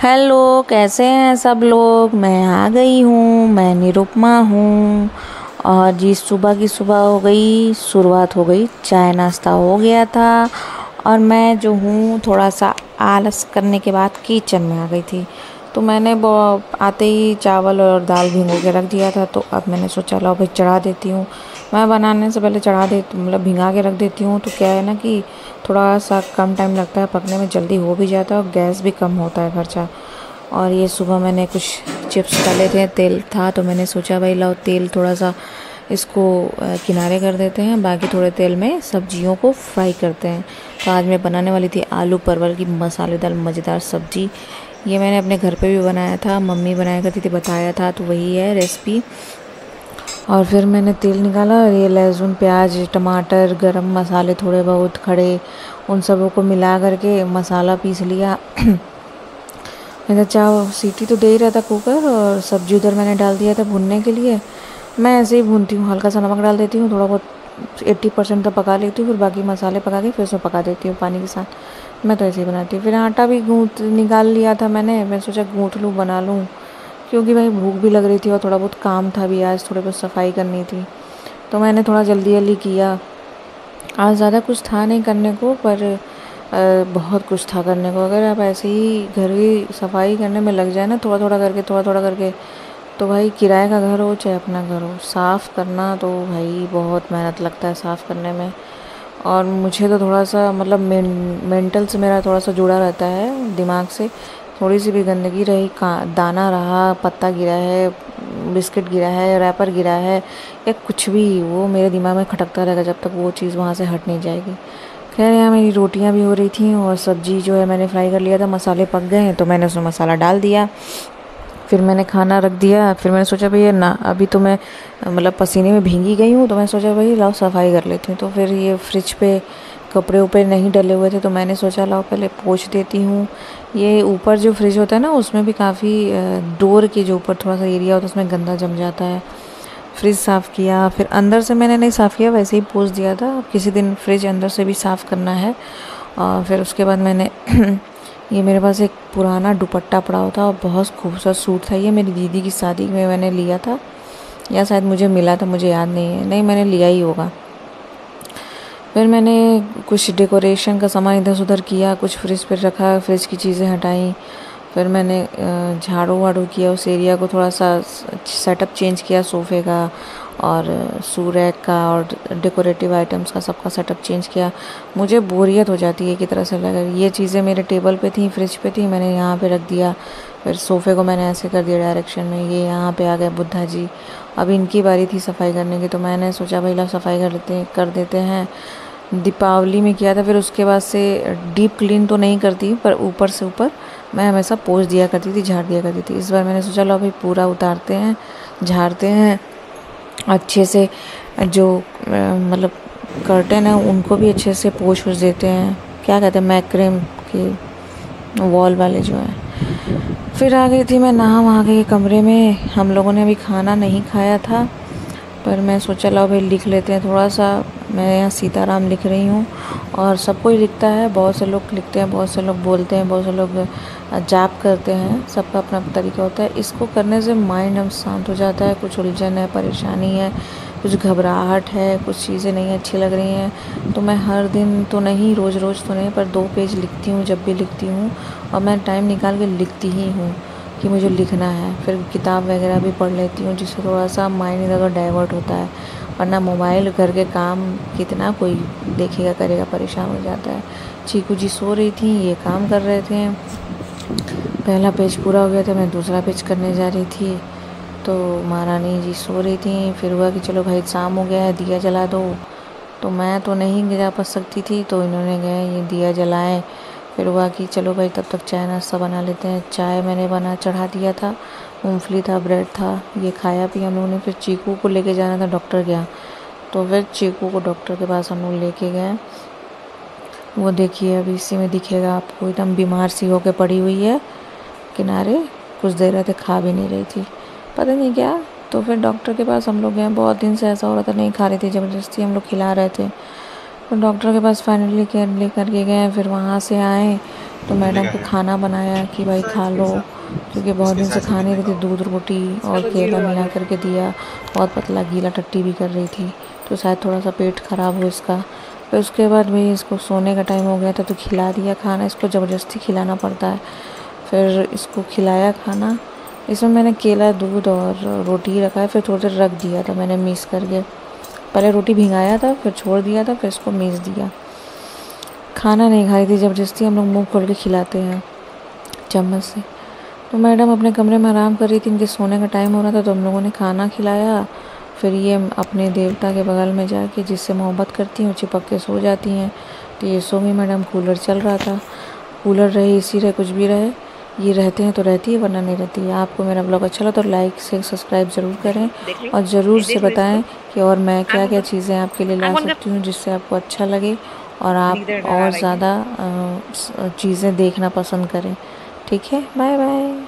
Hello, कैसे हैं सब लोग। मैं आ गई हूँ। मैं निरुपमा हूँ। और जी सुबह की सुबह हो गई, शुरुआत हो गई, चाय नाश्ता हो गया था। और मैं जो हूँ थोड़ा सा आलस करने के बाद किचन में आ गई थी। तो मैंने वो आते ही चावल और दाल भिगो के रख दिया था। तो अब मैंने सोचा लो भाई चढ़ा देती हूँ। मैं बनाने से पहले चढ़ा देती मतलब भिगा के रख देती हूँ। तो क्या है ना कि थोड़ा सा कम टाइम लगता है पकने में, जल्दी हो भी जाता है और गैस भी कम होता है खर्चा। और ये सुबह मैंने कुछ चिप्स तले थे, तेल था, तो मैंने सोचा भाई लाओ तेल थोड़ा सा इसको किनारे कर देते हैं, बाकी थोड़े तेल में सब्जियों को फ्राई करते हैं। तो आज मैं बनाने वाली थी आलू परवल की मसालेदार मज़ेदार सब्ज़ी। ये मैंने अपने घर पे भी बनाया था, मम्मी बनाया करती थी, बताया था, तो वही है रेसिपी। और फिर मैंने तेल निकाला और ये लहसुन प्याज टमाटर गरम मसाले थोड़े बहुत खड़े, उन सबों को मिला करके मसाला पीस लिया। इधर चाव सीटी तो दे ही रहा था कुकर, और सब्जी उधर मैंने डाल दिया था भुनने के लिए। मैं ऐसे ही भूनती हूँ, हल्का सा नमक डाल देती हूँ, थोड़ा बहुत 80% तक पका लेती हूँ, फिर बाकी मसाले पका के फिर उसमें पका देती हूँ पानी के साथ। मैं तो ऐसे ही बनाती हूँ। फिर आटा भी गूँथ निकाल लिया था मैं सोचा गूँथ लूँ बना लूँ, क्योंकि भाई भूख भी लग रही थी और थोड़ा बहुत काम था भी, आज थोड़ी बहुत सफाई करनी थी। तो मैंने थोड़ा जल्दी जल्दी किया। आज ज़्यादा कुछ था नहीं करने को, पर बहुत कुछ था करने को। अगर आप ऐसे ही घर की सफाई करने में लग जाए ना, थोड़ा थोड़ा करके, तो भाई किराए का घर हो चाहे अपना घर हो, साफ़ करना तो भाई बहुत मेहनत लगता है साफ़ करने में। और मुझे तो थोड़ा सा मतलब मेंटल से मेरा थोड़ा सा जुड़ा रहता है दिमाग से। थोड़ी सी भी गंदगी रही, दाना रहा, पत्ता गिरा है, बिस्किट गिरा है, रैपर गिरा है, या कुछ भी, वो मेरे दिमाग में खटकता रहेगा जब तक वो चीज़ वहाँ से हट नहीं जाएगी। खैर यहाँ मेरी रोटियाँ भी हो रही थी और सब्ज़ी जो है मैंने फ्राई कर लिया था, मसाले पक गए हैं तो मैंने उसमें मसाला डाल दिया। फिर मैंने खाना रख दिया। फिर मैंने सोचा भैया ना, अभी तो मैं मतलब पसीने में भींगी गई हूँ, तो मैं सोचा भाई लाओ सफाई कर लेती हूँ। तो फिर ये फ्रिज पे कपड़े ऊपर नहीं डले हुए थे, तो मैंने सोचा लाओ पहले पोंछ देती हूँ। ये ऊपर जो फ्रिज होता है ना, उसमें भी काफ़ी डोर के जो ऊपर थोड़ा सा एरिया होता है उसमें गंदा जम जाता है। फ्रिज साफ़ किया, फिर अंदर से मैंने नहीं साफ़ किया, वैसे ही पोंछ दिया था। किसी दिन फ्रिज अंदर से भी साफ़ करना है। और फिर उसके बाद मैंने ये मेरे पास एक पुराना दुपट्टा पड़ा हुआ था और बहुत खूबसूरत सूट था। ये मेरी दीदी की शादी में मैंने लिया था, या शायद मुझे मिला था, मुझे याद नहीं है, नहीं मैंने लिया ही होगा। फिर मैंने कुछ डेकोरेशन का सामान इधर उधर किया, कुछ फ्रिज पर रखा, फ्रिज की चीज़ें हटाई। फिर मैंने झाड़ू वाड़ू किया, उस एरिया को थोड़ा सा सेटअप चेंज किया, सोफ़े का और शू रैक का और डेकोरेटिव आइटम्स का, सबका सेटअप चेंज किया। मुझे बोरियत हो जाती है कि तरह से लगा, ये चीज़ें मेरे टेबल पे थी, फ्रिज पे थी, मैंने यहाँ पे रख दिया। फिर सोफ़े को मैंने ऐसे कर दिया डायरेक्शन में, ये यहाँ पे आ गए बुद्धा जी। अब इनकी बारी थी सफाई करने की, तो मैंने सोचा भाई ला सफाई कर देते हैं। दीपावली में किया था, फिर उसके बाद से डीप क्लीन तो नहीं करती, पर ऊपर से ऊपर मैं हमेशा पोंछ दिया करती थी, झाड़ दिया करती थी। इस बार मैंने सोचा लो भाई पूरा उतारते हैं, झाड़ते हैं अच्छे से। जो मतलब कर्टन है उनको भी अच्छे से पोंछ देते हैं, क्या कहते हैं, मैक्रेम के वॉल वाले जो हैं। फिर आ गई थी मैं नहा वहा के कमरे में। हम लोगों ने अभी खाना नहीं खाया था, पर मैं सोचा लो भाई लिख लेते हैं थोड़ा सा। मैं यहाँ सीताराम लिख रही हूँ, और सब कोई लिखता है, बहुत से लोग लिखते हैं, बहुत से लोग बोलते हैं, बहुत से लोग जाप करते हैं, सबका अपना तरीका होता है। इसको करने से माइंड हम शांत हो जाता है। कुछ उलझन है, परेशानी है, कुछ घबराहट है, कुछ चीज़ें नहीं अच्छी लग रही हैं, तो मैं हर दिन तो नहीं, रोज़ रोज़ तो नहीं, पर 2 पेज लिखती हूँ जब भी लिखती हूँ। और मैं टाइम निकाल के लिखती ही हूँ कि मुझे लिखना है। फिर किताब वगैरह भी पढ़ लेती हूँ, जिससे थोड़ा सा माइंड इधर उधर डाइवर्ट होता है। वरना मोबाइल घर के काम कितना कोई देखेगा करेगा, परेशान हो जाता है। चीकू जी सो रही थी, ये काम कर रहे थे। पहला पेज पूरा हो गया था, मैं दूसरा पेज करने जा रही थी, तो महारानी जी सो रही थी। फिर हुआ कि चलो भाई शाम हो गया है, दिया जला दो। तो मैं तो नहीं गिरा पा सकती थी, तो इन्होंने गए ये दिया जलाए। फिर हुआ कि चलो भाई तब तक चाय नाश्ता बना लेते हैं। चाय मैंने बना चढ़ा दिया था, मूंगफली था, ब्रेड था, ये खाया पिया हम लोगों ने। फिर चीकू को लेके जाना था डॉक्टर गया, तो फिर चीकू को डॉक्टर के पास हम लोग लेके गए। वो देखिए अभी इसी में दिखेगा आपको, एकदम बीमार सी होके पड़ी हुई है किनारे। कुछ देर रहते खा भी नहीं रही थी, पता नहीं क्या। तो फिर डॉक्टर के पास हम लोग गए, बहुत दिन से ऐसा हो रहा था, नहीं खा रही थी, ज़बरदस्ती हम लोग खिला रहे थे। तो डॉक्टर के पास फाइनली ले करके गए। फिर वहाँ से आए तो मैडम को खाना बनाया कि भाई खा लो, क्योंकि बहुत दिन से खा नहीं रही थी। दूध रोटी और केला मिला करके दिया। बहुत पतला गीला टट्टी भी कर रही थी, तो शायद थोड़ा सा पेट ख़राब हो इसका। फिर उसके बाद भाई इसको सोने का टाइम हो गया था, तो खिला दिया खाना। इसको ज़बरदस्ती खिलाना पड़ता है। फिर इसको खिलाया खाना। इसमें मैंने केला, दूध और रोटी रखा है। फिर थोड़ी देर रख दिया था मैंने मिक्स करके। पहले रोटी भिंगाया था, फिर छोड़ दिया था, फिर इसको मिक्स दिया। खाना नहीं खाई थी, ज़बरदस्ती हम लोग मुँह खोल के खिलाते हैं चम्मच से। तो मैडम अपने कमरे में आराम कर रही थी, इनके सोने का टाइम हो रहा था, तो हम लोगों ने खाना खिलाया। फिर ये अपने देवता के बगल में जाके, जिससे मोहब्बत करती हैं, चिपक के सो जाती हैं। तो ये सो गई मैडम। कूलर चल रहा था, कूलर रहे, एसी रहे, कुछ भी रहे, ये रहते हैं तो रहती है, वरना नहीं रहती है। आपको मेरा ब्लॉग अच्छा लगा तो लाइक से सब्सक्राइब ज़रूर करें, और ज़रूर से बताएं कि और मैं क्या क्या चीज़ें आपके लिए ला सकती हूँ जिससे आपको अच्छा लगे और आप और ज़्यादा चीज़ें देखना पसंद करें। ठीक है, बाय बाय।